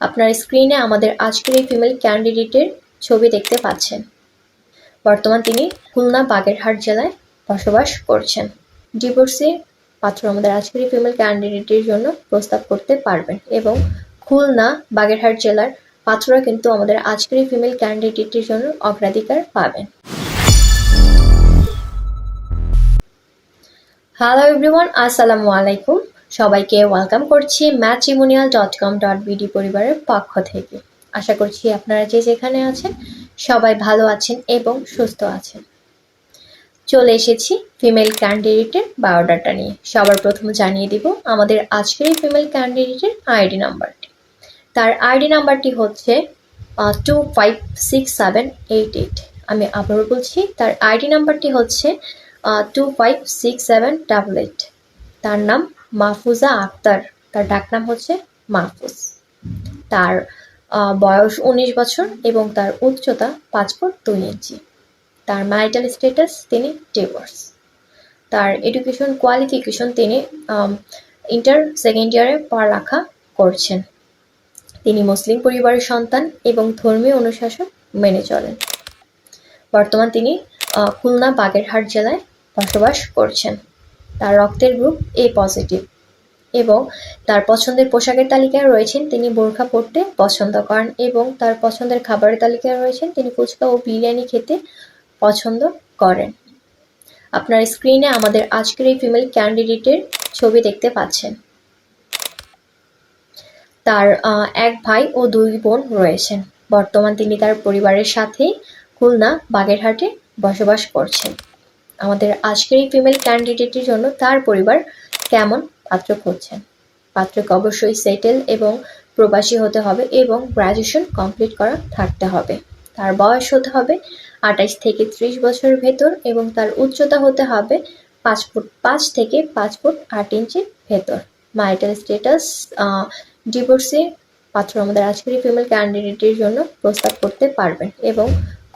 আপনার স্ক্রিনে আমাদের আজকের এই ফিমেল ক্যান্ডিডেটের ছবি দেখতে পাচ্ছেন। বর্তমান তিনি খুলনা বাগেরহাট জেলায় বসবাস করছেন। ডিভোর্সি পাত্র আমাদের আজকের এই ফিমেল ক্যান্ডিডেটের জন্য প্রস্তাব করতে পারবেন এবং খুলনা বাগেরহাট জেলার পাত্ররা কিন্তু আমাদের আজকের এই ফিমেল ক্যান্ডিডেটের জন্য অগ্রাধিকার পাবেন। হ্যালো এভরিওয়ান, আসসালামু আলাইকুম। সবাইকে ওয়েলকাম করছি matrimonial.com.bd পরিবারের পক্ষ থেকে। আশা করছি আপনারা যে যেখানে আছেন সবাই ভালো আছেন এবং সুস্থ আছেন। চলে এসেছি ফিমেল ক্যান্ডিডেটের বায়োডাটা নিয়ে। সবার প্রথমে জানিয়ে দিব আমাদের আজকের এই ফিমেল ক্যান্ডিডেটের আইডি নাম্বারটি। তার আইডি নাম্বারটি হচ্ছে 256788। আমি আবারও বলছি, তার আইডি নাম্বারটি হচ্ছে 256788। তার নাম মাহফুজা আক্তার, তার ডাকনাম হচ্ছে মাহফুজ। তার বয়স 19 বছর এবং তার উচ্চতা 5 ফুট 2 ইঞ্চি। তার ম্যারিটাল স্ট্যাটাস তিনি ডিভোর্স। তার এডুকেশন কোয়ালিফিকেশন তিনি ইন্টার সেকেন্ড ইয়ারে পড়ালেখা করছেন। তিনি মুসলিম পরিবারের সন্তান এবং ধর্মীয় অনুশাসন মেনে চলেন। বর্তমান তিনি খুলনা বাগেরহাট জেলায় বসবাস করছেন। তার রক্তের গ্রুপ এ পজিটিভ এবং তার পছন্দের পোশাকের তালিকায় রয়েছেন তিনি বোরখা পরতে পছন্দ করেন এবং তার পছন্দের খাবারের তালিকায় রয়েছেন তিনি ফুচকা ও বিরিয়ানি খেতে পছন্দ করেন। আপনার স্ক্রিনে আমাদের আজকের এই ফিমেল ক্যান্ডিডেটের ছবি দেখতে পাচ্ছেন। তার এক ভাই ও 2 বোন রয়েছেন। বর্তমান তিনি তার পরিবারের সাথেই খুলনা বাগেরহাটে বসবাস করছেন। আমাদের আজকের এই ফিমেল ক্যান্ডিডেটের জন্য তার পরিবার কেমন পাত্র খুঁজছেন। পাত্রকে অবশ্যই সেটেল এবং প্রবাসী হতে হবে এবং গ্র্যাজুয়েশন কমপ্লিট করা থাকতে হবে। তার বয়স হতে হবে 28 থেকে 30 বছরের ভেতর এবং তার উচ্চতা হতে হবে 5 ফুট 5 থেকে 5 ফুট 8 ইঞ্চির ভেতর। ম্যারিটাল স্ট্যাটাস ডিভোর্সি পাত্র আমাদের আজকের এই ফিমেল ক্যান্ডিডেটের জন্য প্রস্তাব করতে পারবেন এবং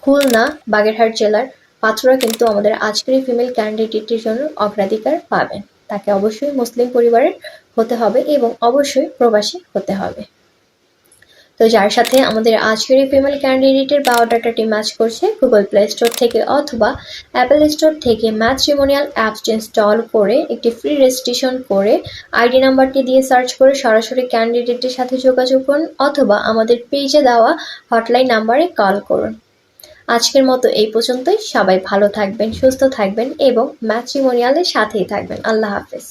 খুলনা বাগেরহাট জেলার পাত্ররা কিন্তু আমাদের আজকের এই ফিমেল ক্যান্ডিডেটের জন্য অগ্রাধিকার পাবেন। তাকে অবশ্যই মুসলিম পরিবারের হতে হবে এবং অবশ্যই প্রবাসী হতে হবে। তো যার সাথে আমাদের আজকের এই ফিমেল ক্যান্ডিডেটের বায়োডাটাটি ম্যাচ করছে, গুগল প্লে স্টোর থেকে অথবা অ্যাপেল স্টোর থেকে ম্যাট্রিমোনিয়াল অ্যাপসটি ইনস্টল করে একটি ফ্রি রেজিস্ট্রেশন করে আইডি নাম্বারটি দিয়ে সার্চ করে সরাসরি ক্যান্ডিডেটের সাথে যোগাযোগ করুন অথবা আমাদের পেজে দেওয়া হটলাইন নাম্বারে কল করুন। আজকের মতো এই পর্যন্তই। সবাই ভালো থাকবেন, সুস্থ থাকবেন এবং ম্যাট্রিমোনিয়ালের সাথেই থাকবেন। আল্লাহ হাফেজ।